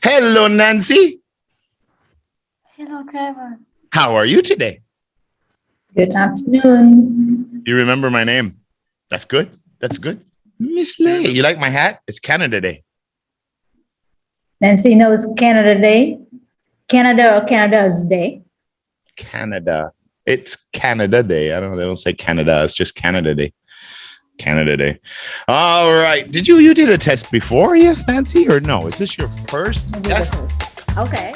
Hello, Nancy. Hello, Trevor. How are you today? Good afternoon. You remember my name? That's good. That's good. Miss Lay, you like my hat? It's Canada Day. Nancy knows Canada Day. Canada or Canada's Day? Canada. It's Canada Day. I don't know. They don't say Canada. It's just Canada Day. Canada Day. All right. Did you did a test before? Yes, Nancy, or no? Is this your first test? Okay.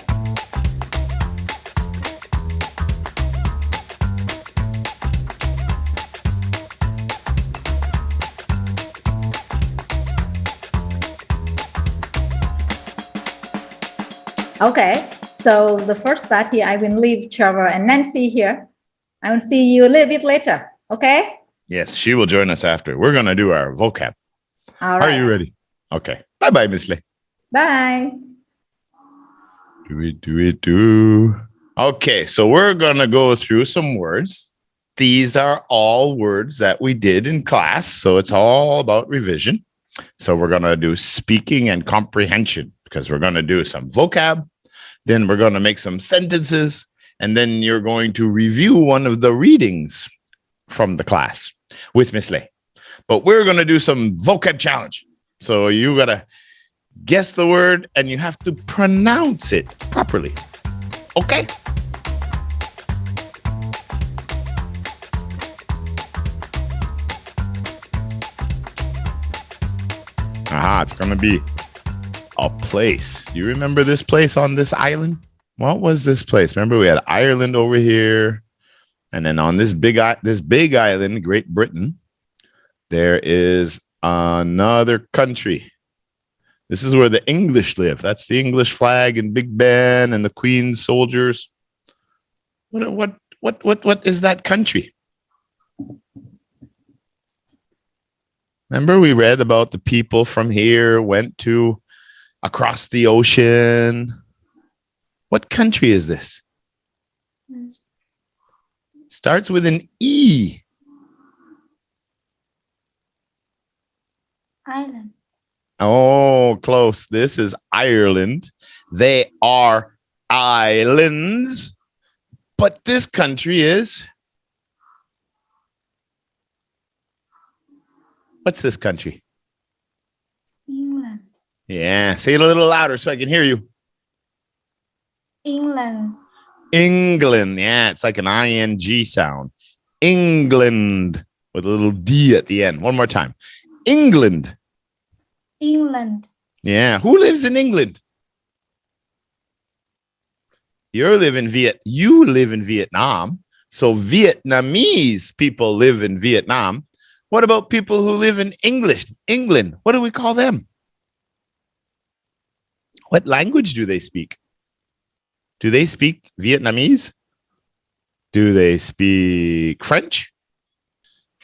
Okay. So the first part here, I will leave Trevor and Nancy here. I will see you a little bit later. Okay? Yes, she will join us after. We're going to do our vocab. All right. Are you ready? Okay. Bye-bye, Miss Lay. Bye. Do. Okay, so we're going to go through some words. These are all words that we did in class, so it's all about revision. So we're going to do speaking and comprehension because we're going to do some vocab. Then we're going to make some sentences, and then you're going to review one of the readings from the class with Miss Lay. But we're going to do some vocab challenge. So you got to guess the word, and you have to pronounce it properly. Okay? Aha, it's going to be a place. You remember this place on this island? What was this place? Remember we had Ireland over here, and then on this big island, Great Britain, there is another country. This is where the English live. That's the English flag and Big Ben and the Queen's soldiers. What is that country? Remember we read about the people from here went to across the ocean. What country is this? Starts with an E. Ireland. Oh, close. This is Ireland. They are islands. But this country is... What's this country? England. Yeah, say it a little louder so I can hear you. England. England. Yeah, it's like an ing sound. England with a little D at the end. One more time. England. England. Yeah. Who lives in England? You live in Vietnam. So Vietnamese people live in Vietnam. What about people who live in England? What do we call them? What language do they speak? Do they speak Vietnamese? Do they speak French?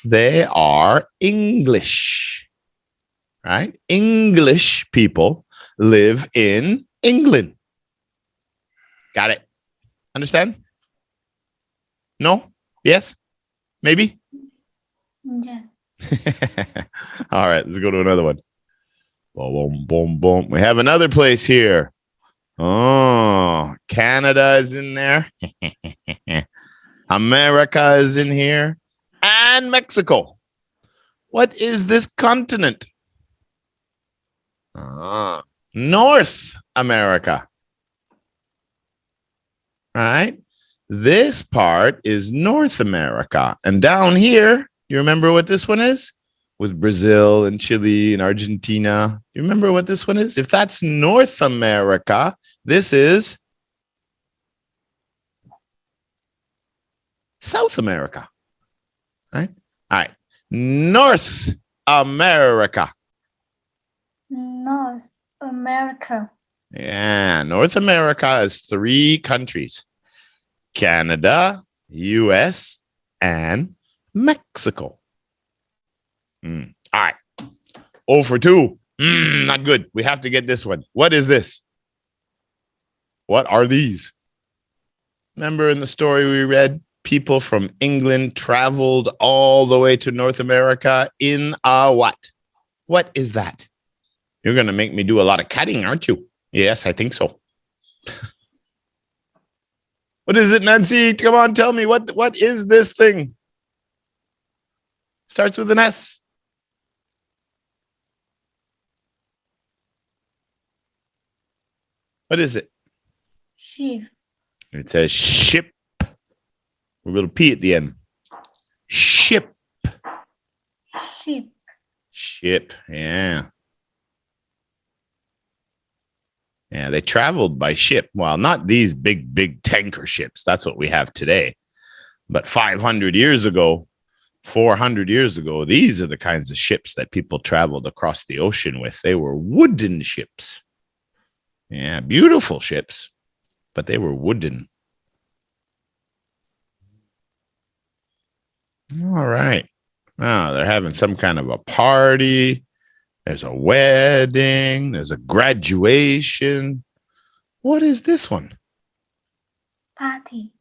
They are English, right? English people live in England. Got it. Understand? No? Yes? Maybe? Yes. All right, let's go to another one. Boom, boom, boom. We have another place here. Oh, Canada is in there. America is in here. And Mexico. What is this continent? North America. Right? This part is North America. And down here, you remember what this one is? With Brazil and Chile and Argentina. You remember what this one is? If that's North America, this is South America. Right? All right. North America. North America. Yeah, North America is 3 countries. Canada, US, and Mexico. All right. 0 for 2. Not good. We have to get this one. What is this? What are these? Remember in the story we read, people from England traveled all the way to North America in a what? What is that? You're going to make me do a lot of cutting, aren't you? Yes, I think so. What is it, Nancy? Come on, tell me. What is this thing? Starts with an S. What is it? Ship. It says ship. With a little P at the end. Ship. Ship. Ship. Yeah. Yeah, they traveled by ship. Well, not these big tanker ships. That's what we have today. But 500 years ago, 400 years ago, these are the kinds of ships that people traveled across the ocean with. They were wooden ships. Yeah, beautiful ships, but they were wooden. All right. Now they're having some kind of a party. There's a wedding. There's a graduation. What is this one? Party.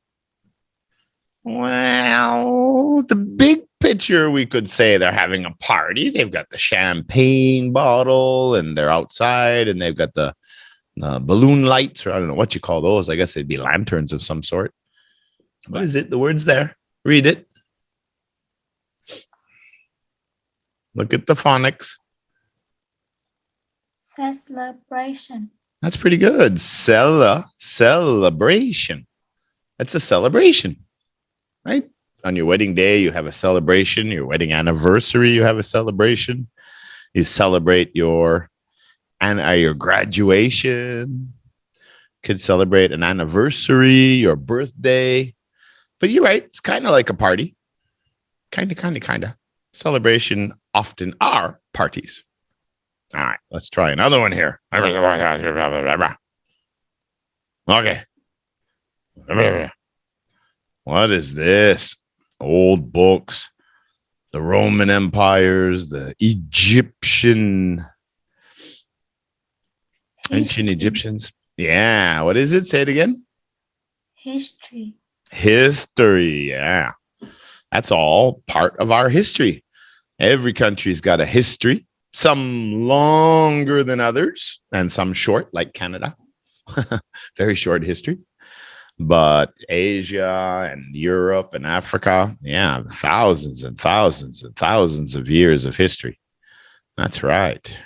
Well, the big picture, we could say they're having a party. They've got the champagne bottle and they're outside and they've got the balloon lights, or I don't know what you call those. I guess they'd be lanterns of some sort. What is it? The word's there. Read it. Look at the phonics. Celebration. That's pretty good. Celebration. That's a celebration, right? On your wedding day, you have a celebration. Your wedding anniversary, you have a celebration. You celebrate your graduation. Could celebrate an anniversary, your birthday. But you're right. It's kind of like a party. Kind of. Celebration often are parties. All right, let's try another one here. Okay. What is this? Old books, the Roman empires, the Egyptian, ancient Egyptians. Yeah. What is it? Say it again. History. History. Yeah. That's all part of our history. Every country's got a history. Some longer than others and some short, like Canada. Very short history. But Asia and Europe and Africa, yeah, thousands and thousands and thousands of years of history. That's right.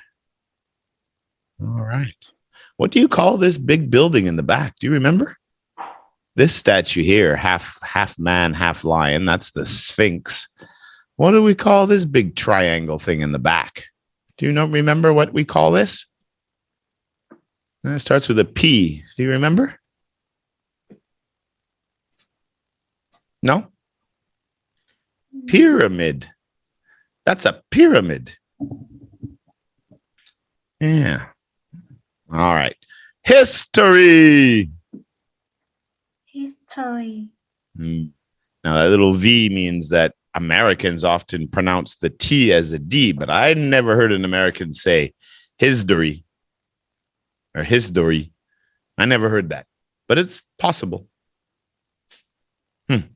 All right. What do you call this big building in the back? Do you remember? This statue here, half man, half lion, that's the Sphinx. What do we call this big triangle thing in the back? Do you remember what we call this? And it starts with a P. Do you remember? No? Pyramid. That's a pyramid. Yeah. All right. History. History. Now, that little V means that Americans often pronounce the T as a D, but I never heard an American say history or history. I never heard that, but it's possible. When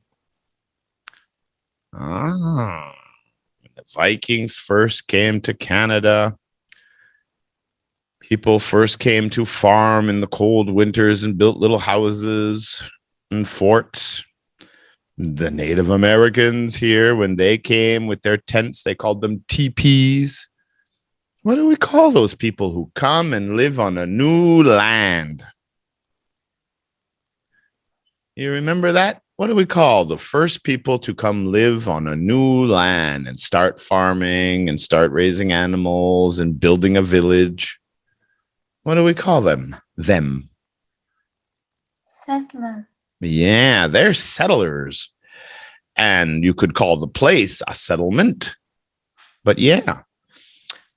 the Vikings first came to Canada, people first came to farm in the cold winters and built little houses and forts. The Native Americans here, when they came with their tents, they called them teepees. What do we call those people who come and live on a new land? You remember that? What do we call the first people to come live on a new land and start farming and start raising animals and building a village? What do we call them? Settler. Yeah, they're settlers. And you could call the place a settlement. But yeah,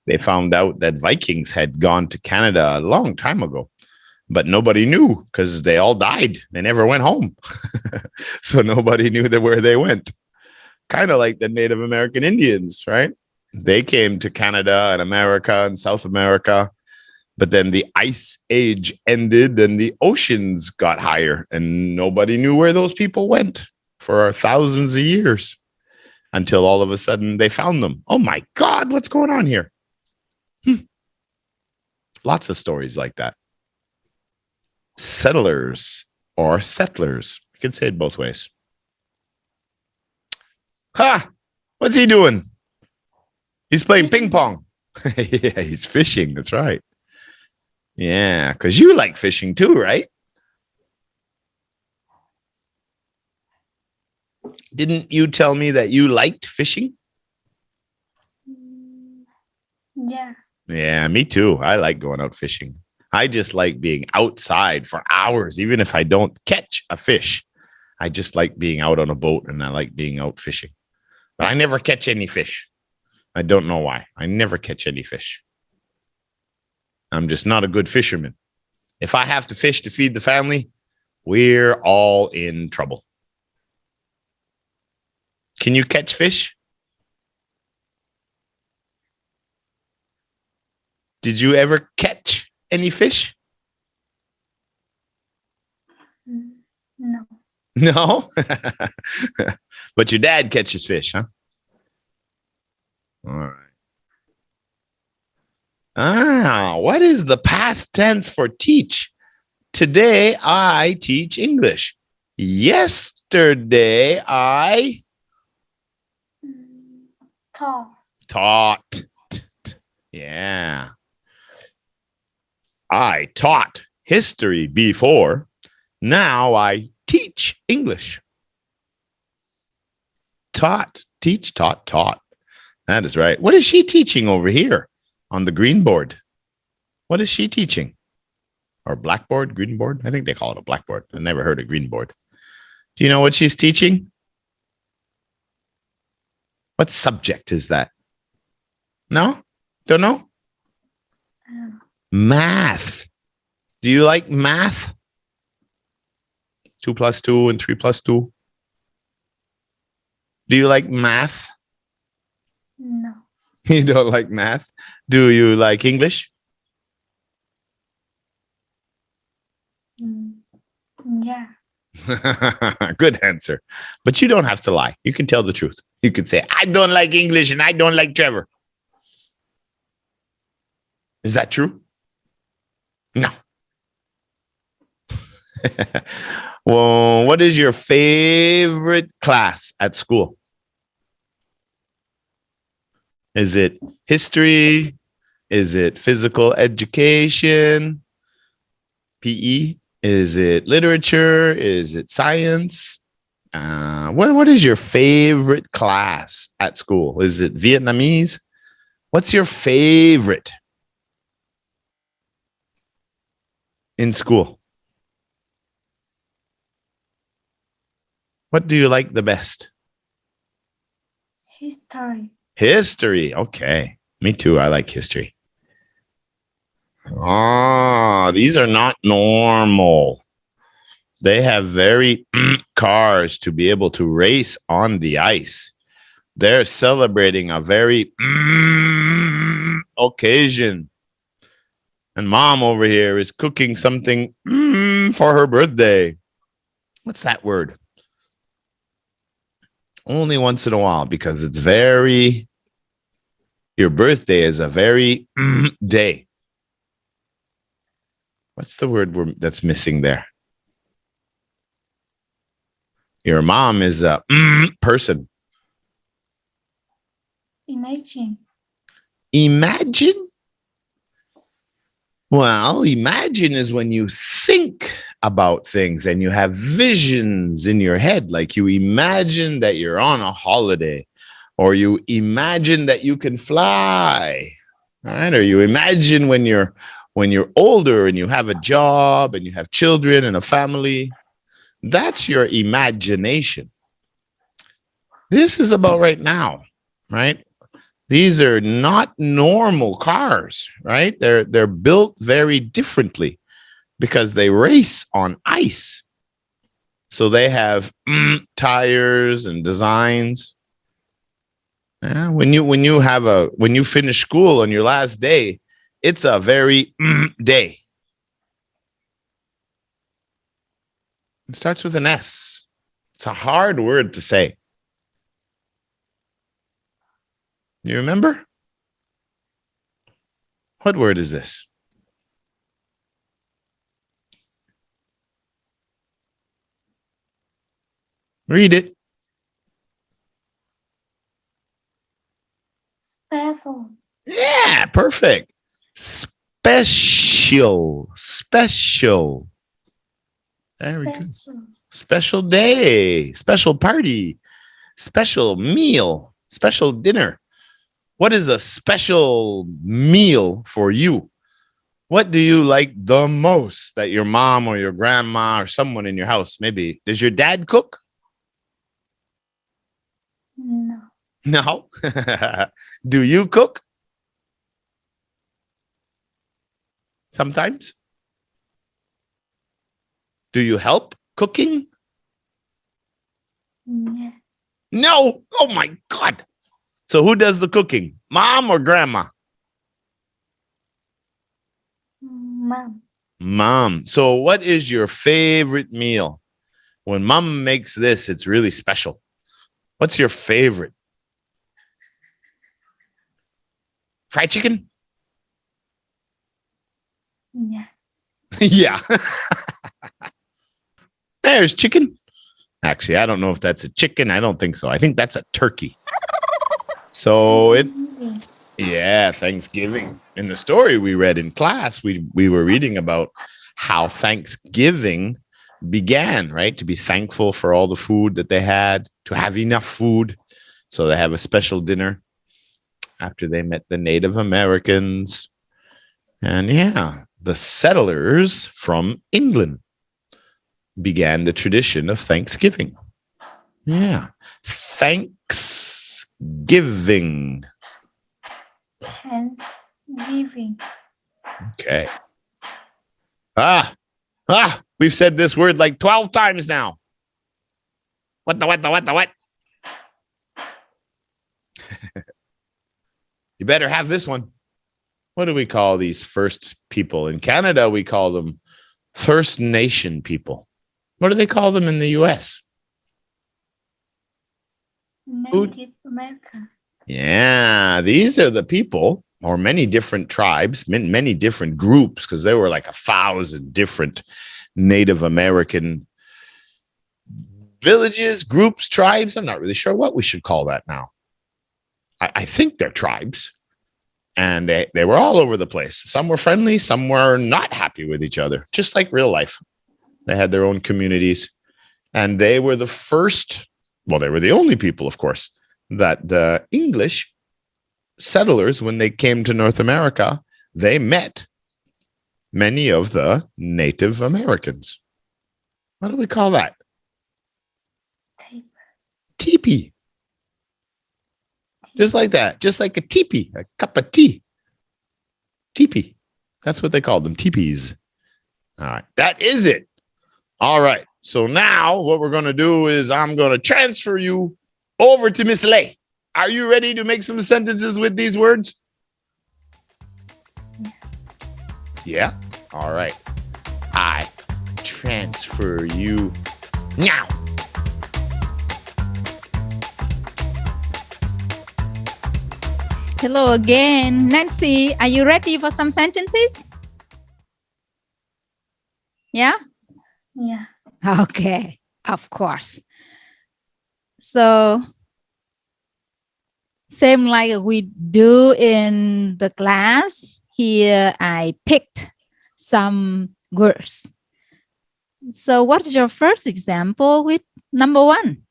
they found out that Vikings had gone to Canada a long time ago. But nobody knew because they all died. They never went home. So nobody knew where they went. Kind of like the Native American Indians, right? They came to Canada and America and South America. But then the ice age ended and the oceans got higher and nobody knew where those people went for thousands of years until all of a sudden they found them. Oh my God, what's going on here? Lots of stories like that. settlers or settlers. You can say it both ways. Ha! What's he doing? He's playing ping pong. Yeah, he's fishing. That's right. Yeah, because you like fishing too, right? Didn't you tell me that you liked fishing? Yeah. Yeah, me too. I like going out fishing. I just like being outside for hours, even if I don't catch a fish. I just like being out on a boat and I like being out fishing. But I never catch any fish. I don't know why. I never catch any fish. I'm just not a good fisherman. If I have to fish to feed the family, we're all in trouble. Can you catch fish? Did you ever catch any fish? No. No? But your dad catches fish, huh? All right. What is the past tense for teach? Today I teach English. Yesterday I taught. Yeah. I taught history before. Now I teach English. Taught, teach, taught. That is right. What is she teaching over here on the green board? What is she teaching? Or blackboard, green board? I think they call it a blackboard. I never heard of green board. Do you know what she's teaching? What subject is that? No? Don't know? Math. Do you like math? 2 plus 2 and 3 plus 2. Do you like math? No. You don't like math? Do you like English? Yeah. Good answer. But you don't have to lie. You can tell the truth. You can say, I don't like English and I don't like Trevor. Is that true? No. Well, what is your favorite class at school? Is it history? Is it physical education? PE? Is it literature? Is it science? What is your favorite class at school? Is it Vietnamese? What's your favorite in school? What do you like the best? History. History. Okay. Me too. I like history. Oh, these are not normal. They have very cars to be able to race on the ice. They're celebrating a very occasion. And mom over here is cooking something for her birthday. What's that word? Only once in a while, because it's very, your birthday is a very day. What's the word that's missing there? Your mom is a person. Imagine. Imagine? Well, imagine is when you think about things and you have visions in your head, like you imagine that you're on a holiday, or you imagine that you can fly, right? Or you imagine when you're older and you have a job and you have children and a family. That's your imagination. This is about right now, right? These are not normal cars, right? They're built very differently because they race on ice. So they have tires and designs. Yeah, when you finish school on your last day, it's a very day. It starts with an S. It's a hard word to say. You remember? What word is this? Read it. Special. Yeah, perfect. Special. Special. Very good. Special. Special day, special party, special meal, special dinner. What is a special meal for you? What do you like the most that your mom or your grandma or someone in your house, maybe, does your dad cook? No. No. Do you cook? Sometimes. Do you help cooking? Yeah. No. Oh my God. So who does the cooking? Mom or grandma? Mom. Mom. So what is your favorite meal? When mom makes this, it's really special. What's your favorite? Fried chicken? Yeah. Yeah. There's chicken. Actually, I don't know if that's a chicken. I don't think so. I think that's a turkey. So yeah, Thanksgiving. In the story we read in class, we were reading about how Thanksgiving began, right? To be thankful for all the food that they had, to have enough food. So they have a special dinner after they met the Native Americans. And yeah, the settlers from England began the tradition of Thanksgiving. Yeah. Thanksgiving. Thanksgiving. Okay. We've said this word like 12 times now. What? You better have this one. What do we call these first people? In Canada, we call them First Nation people. What do they call them in the US? Native American. Yeah, these are the people, or many different tribes, many different groups, because there were like 1,000 different Native American villages, groups, tribes. I'm not really sure what we should call that now. I think they're tribes. And they were all over the place. Some were friendly, some were not happy with each other, just like real life. They had their own communities. And they were the first, well, they were the only people, of course, that the English settlers, when they came to North America, they met many of the Native Americans. What do we call that? Teepee. Just like that. Just like a teepee, a cup of tea. Teepee. That's what they called them, teepees. All right. That is it. All right. So now what we're going to do is I'm going to transfer you over to Miss Lay. Are you ready to make some sentences with these words? Yeah. Yeah? All right. I transfer you now. Hello again. Nancy, are you ready for some sentences? Yeah? Yeah. Okay, of course. So, same like we do in the class, here I picked some words. So, what is your first example with number 1?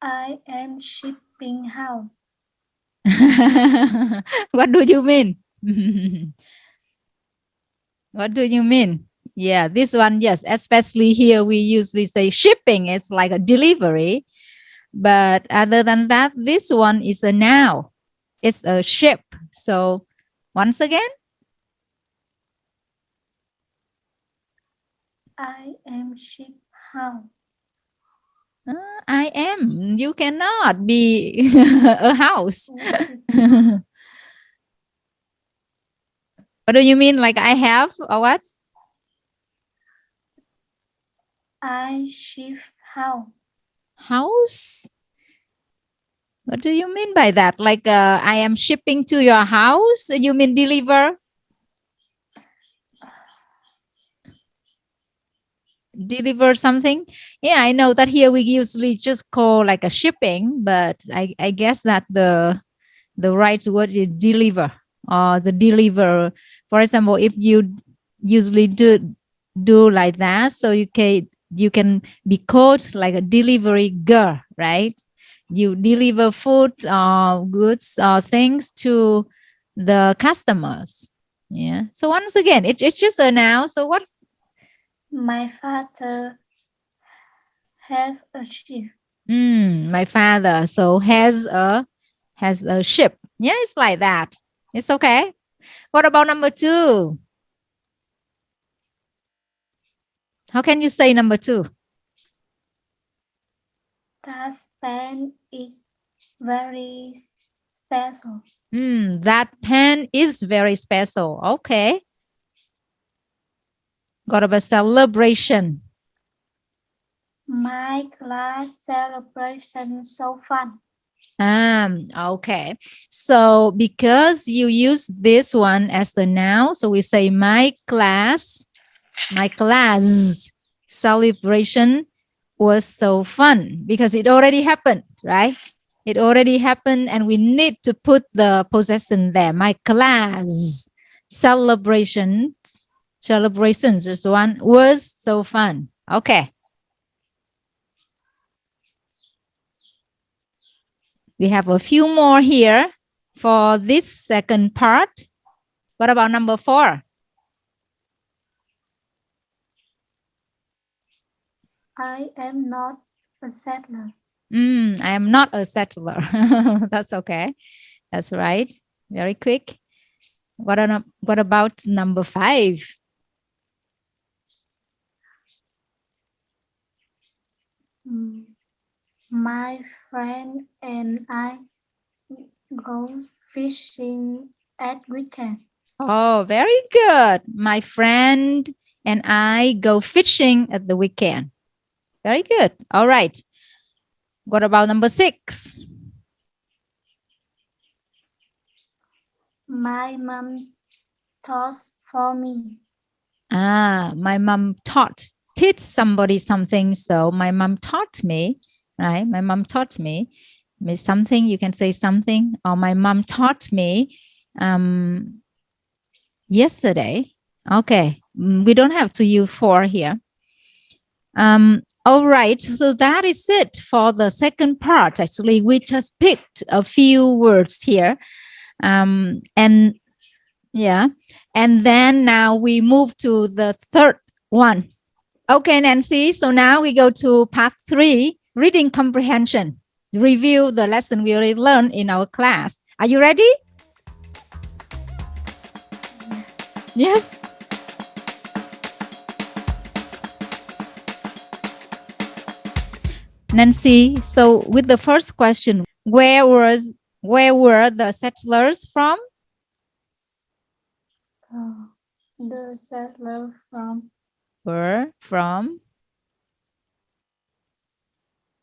I am shipping house. What do you mean? What do you mean? Yeah, this one, yes, especially here we usually say shipping is like a delivery. But other than that, this one is a noun. It's a ship. So once again, I am ship house. I am. You cannot be a house. What do you mean? Like I have or what? I ship house. House? What do you mean by that? Like I am shipping to your house? You mean deliver? deliver something. Yeah, I know that here we usually just call like a shipping, but I guess that the right word is deliver or the deliver. For example, if you usually do like that, so you can be called like a delivery girl, right? You deliver food or goods or things to the customers. Yeah. So once again, it's just a noun. So what's My father have a sheep. my father so has a ship. Yeah, it's like that. It's okay. What about number 2? How can you say number 2? That pen is very special. That pen is very special. Okay. What about celebration? My class celebration so fun. Okay. So because you use this one as the noun, so we say my class celebration was so fun because it already happened, right? It already happened and we need to put the possession there. My class celebrations this one was so fun. Okay. We have a few more here for this second part. What about number 4? I am not a settler. I am not a settler. That's okay. That's right. Very quick. What about number 5? My friend and I go fishing at weekend. Oh, very good. My friend and I go fishing at the weekend. Very good. All right. What about number 6? My mom taught for me. My mom teach somebody something. So my mom taught me, right? My mom taught me something. You can say something. Or my mom taught me yesterday. Okay. We don't have to use for here. All right. So that is it for the second part. Actually, we just picked a few words here. And yeah. And then now we move to the third one. Okay, Nancy. So now we go to part 3, reading comprehension. Review the lesson we already learned in our class. Are you ready? Yes. Nancy, so with the first question, where were the settlers from? The settlers Were from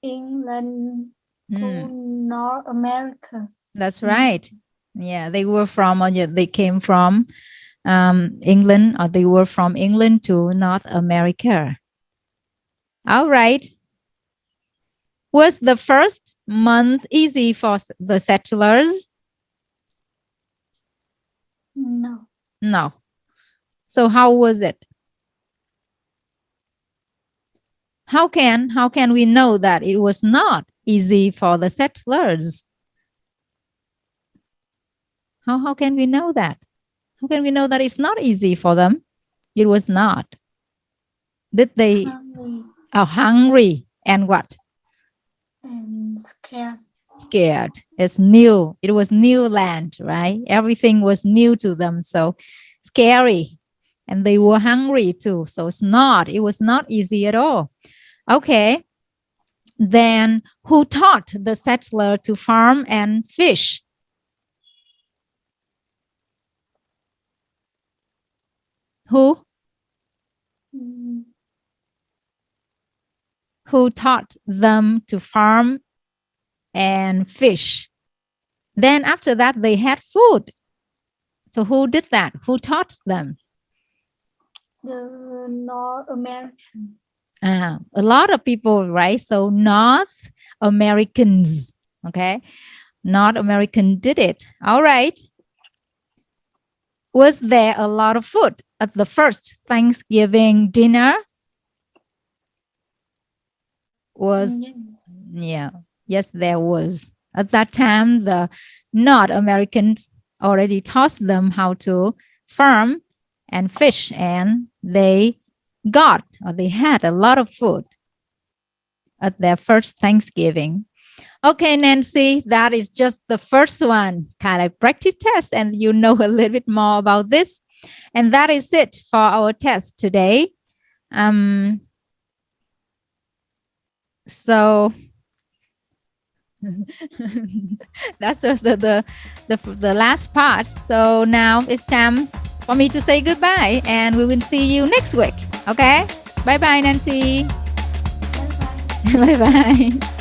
England to North America. That's right. Yeah, they were from, or they came from England, or they were from England to North America. All right. Was the first month easy for the settlers? No. No. So how was it? How can we know that it was not easy for the settlers? How can we know that? How can we know that it's not easy for them? It was not. Did they? Hungry. Oh, hungry. And what? And scared. Scared. It's new. It was new land, right? Everything was new to them. So scary. And they were hungry too. So it was not easy at all. Okay. Then who taught the settler to farm and fish? Who? Who taught them to farm and fish? Then after that, they had food. So who did that? Who taught them? The North Americans. A lot of people, right? So North Americans, okay? North American did it. All right. Was there a lot of food at the first Thanksgiving dinner? Yes, there was. At that time, the North Americans already taught them how to farm and fish, and they had a lot of food at their first Thanksgiving. Okay, Nancy, that is just the first one, kind of practice test, and you know a little bit more about this. And that is it for our test today. So that's the last part. So now it's time for me to say goodbye, and we will see you next week. Okay, bye bye, Nancy. Bye bye. Bye bye.